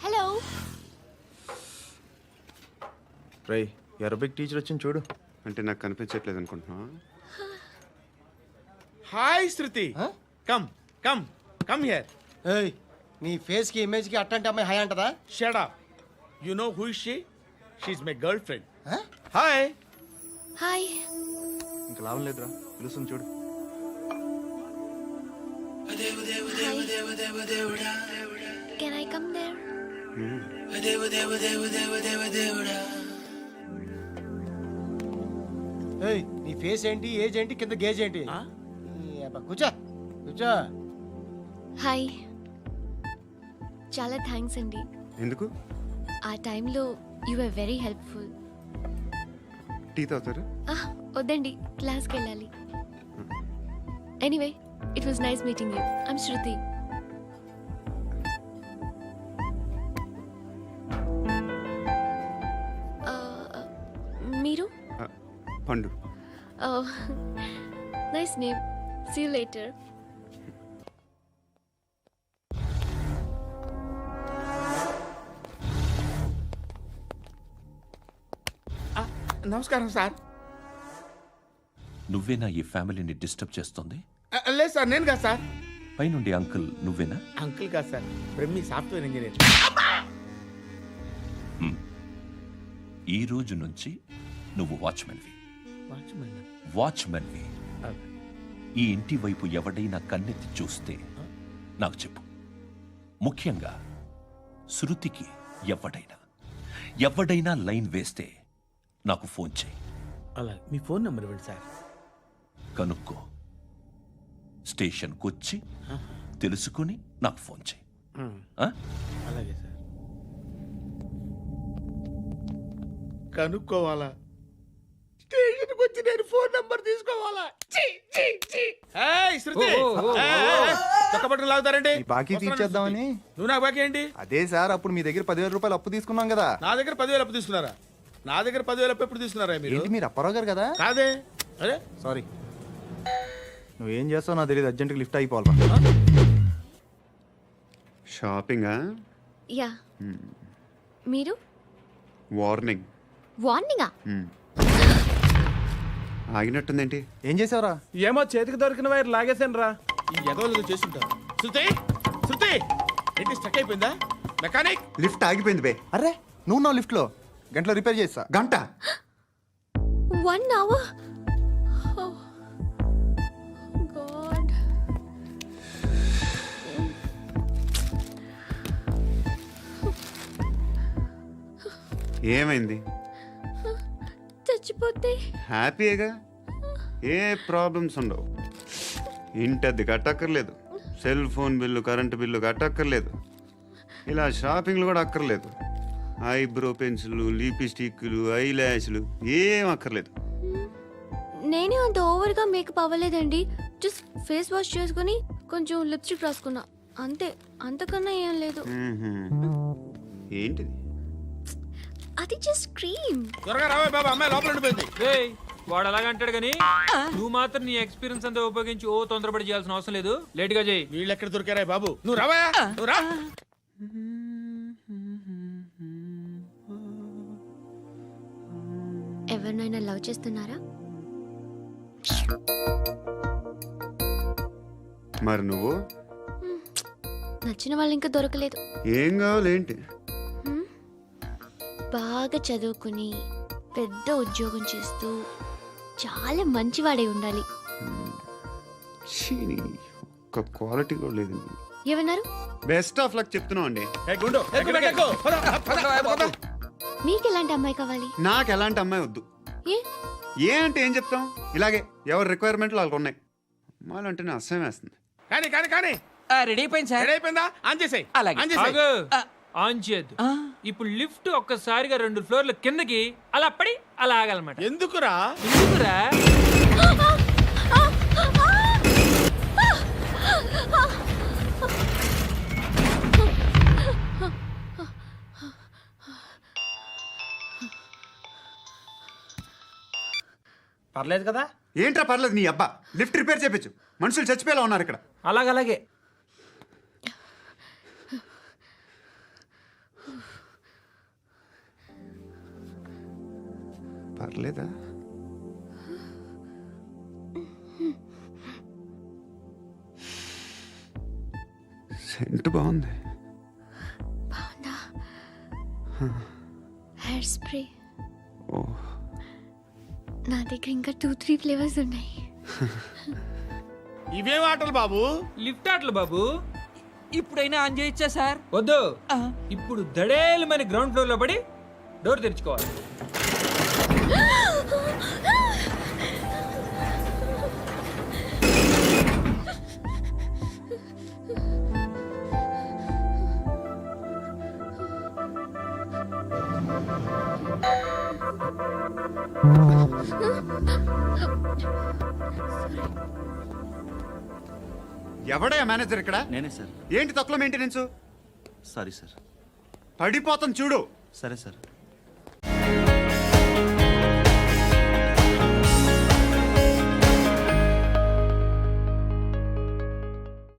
Hello. రై Arabic teacher వచ్చింది చూడు. అంటే నాకు కనిపించట్లేదు అనుకుంటున్నా. Hi Shruti. Come come come here. ఏయ్, నీ ఫేస్ కి ఇమేజ్ కి అట్టంటే అమ్మాయి హాయ్ అంటదా? Shut up. You know who is she? She is my girlfriend. Hi. Hi. ఇంకా లాభం లేదురా, పిలుస్తుంది చూడు. Can I come there? ఏయ్, నీ ఫేస్ ఏంటి, ఏజ్ ఏంటి, కింద గేజ్ ఏంటి? కూర్చో కూర్చో. హాయ్. చాలా థ్యాంక్స్ అండి. ఎందుకు? ఆ టైంలో you are very helpful. Tea తాగుతారు? వద్దండి, క్లాస్కి వెళ్ళాలి. Anyway, it was nice meeting you. I'm Shruti. మీరు? Pandu. Nice name. See you later. నమస్కారం సార్. నువ్వేనా ఈ ఫ్యామిలీని డిస్టర్బ్ చేస్తుంది? లేదు సార్, నేను కాదు సార్. పైనుండి అంకుల్ నువ్వేనా? అంకుల్ కాదు సార్, బ్రహ్మి సాఫ్ట్వేర్ ఇంజనీర్. ఈ రోజు నుంచి నువ్వు వాచ్మెన్వి. ఈ ఇంటి వైపు ఎవడైనా కన్నెత్తి చూస్తే నాకు చెప్పు. ముఖ్యంగా శృతికి ఎవడైనా లైన్ వేస్తే నాకు ఫోన్ చేయి. అలా మీ ఫోన్ నెంబర్ ఇవ్వండి సార్. కనుక్కో, స్టేషన్కి వచ్చి తెలుసుకుని నాకు ఫోన్ చేయి. అలాగే సార్. కనుక్కోవాలా? స్టేషన్కి వచ్చి నేను ఫోన్ నంబర్ తీసుకోవాలా? శృతి, చక్కబట్టలు లాగుతారండి. బాకీ తీర్చేద్దామని. నువ్వు నాకు బాకీ ఏంటి? అదే సార్, అప్పుడు మీ దగ్గర 10,000 రూపాయలు అప్పు తీసుకున్నాం కదా. నా దగ్గర 10,000 అప్పు తీసుకున్నారా? నా దగ్గర 10,000 అప్పు ఎప్పుడు తీసుకున్నారా మీరు? ఏంటి, మీరు అప్పారావు గారు కదా? కాదే. అరే సారీ. నువ్వేం చేస్తావు నాకు తెలియదు, అర్జెంట్గా లిఫ్ట్ అయిపోవాలి. షాపింగా? యా. మీరు? వార్నింగ్. వార్నింగా? ఆగినట్టుందేంటి? ఏం చేసావురా? ఏమో, చేతికి దొరికిన వైర్ లాగేసాను రా. ఈ ఎగవలు చేస్తుంటారు. శృతి, శృతి ఏంటి స్టక్ అయిపోయిందా? మెకానిక్. లిఫ్ట్ ఆగిపోయింది బే. అరే, నువ్వు నా లిఫ్ట్లో గంటలో రిపేర్ చేస్తా. గంట? 1 hour? Oh, God. ఏమైంది? చచ్చిపోతే? హ్యాపీగా, ఏ ప్రాబ్లమ్స్ ఉండవు. ఇంటద్ది కట్టక్కర్లేదు, cell phone bill, current bill కట్టక్కర్లేదు, ఇలా షాపింగ్లు కూడా అక్కర్లేదు. ఐబ్రో పెన్సిల్, లిప్స్టిక్లు, ఐ ల్యాష్లు ఏం అక్కర్లేదు. నేనే అంత ఓవర్గా మేకప్ అవ్వలేదండి. జస్ట్ ఫేస్ వాష్ చేసుకుని కొంచెం లిప్స్టిక్ రాసుకున్నా అంతే. అంతకన్నా ఏం లేదు. ఏంటిది? అది జస్ట్ క్రీమ్. త్వరగా రావే బాబా, అమ్మాయి లోపల ఉండిపోయింది. వాడు అలాగంటాడు కానీ నువ్వు మాత్రం నీ ఎక్స్పీరియన్స్ అంతా ఉపయోగించి తొందరపడి చేయాల్సిన అవసరం లేదు. లేట్ గా చేయి. వీళ్ళు ఎక్కడ దొరికారా బాబు? నువ్వు రావా, నువ్వు రా. ఎవరినైనా లవ్ చేస్తున్నారా? మరి నువ్వు? నచ్చిన వాళ్ళు ఇంకా దొరకలేదు. ఏం కావాలేంటి? బాగా చదువుకుని పెద్ద ఉద్యోగం చేస్తూ చాలా మంచివాడే ఉండాలి. ఒక్క క్వాలిటీ కూడా లేదు. ఏమన్నారు? బెస్ట్ ఆఫ్ లక్ చెప్తున్నావు అండి. మీకు ఎలాంటి అమ్మాయి కావాలి? నాకు ఎలాంటి అమ్మాయి వద్దు. ఏ అంటే ఏం చెప్తాం, ఇలాగే ఎవరి రిక్వైర్మెంట్లు వాళ్ళకు ఉన్నాయి. అమ్మాయిలు అంటేనే అసహ్యం వేస్తుంది. కానీ కానీ కానీ రెడీ అయిపోయింది సార్. రెడీ అయిపోయిందా? ఆన్ చేసేయ్. ఆన్ చేసేయ్. ఆన్ చేయద్దు. ఇప్పుడు లిఫ్ట్ ఒక్కసారిగా 2 ఫ్లోర్ల కిందకి అలా పడి అలా ఆగాలన్నమాట. ఎందుకురా? ఎందుకురా? పర్లేదు కదా? ఏంట్రా పర్లేదు నీ అబ్బా. లిఫ్ట్ రిపేర్ చేయించు, మనుషులు చచ్చిపోయేలా ఉన్నారు ఇక్కడ. అలాగే పట్టలేదా? సెంట్ బాగుంది. బాగుందా? హెయిర్ స్ప్రే ఓ, నా దగ్గర ఇంకా 2-3 ఫ్లేవర్స్ ఉన్నాయి. ఇవేం ఆటలు బాబు? లిఫ్ట్ ఆటలు బాబు. ఇప్పుడైనా ఆన్ చేయొచ్చా సార్? వద్దు, ఇప్పుడు దడేలమైన గ్రౌండ్ ఫ్లోర్ లో పడి డోర్ తెరుచుకోవాలి. ఎవడయ్యా మేనేజర్ ఇక్కడ? నేనే సార్. ఏంటి తక్కువ మెయింటెనెన్స్? Sorry sir. పడిపోతాం చూడు. సరే సార్.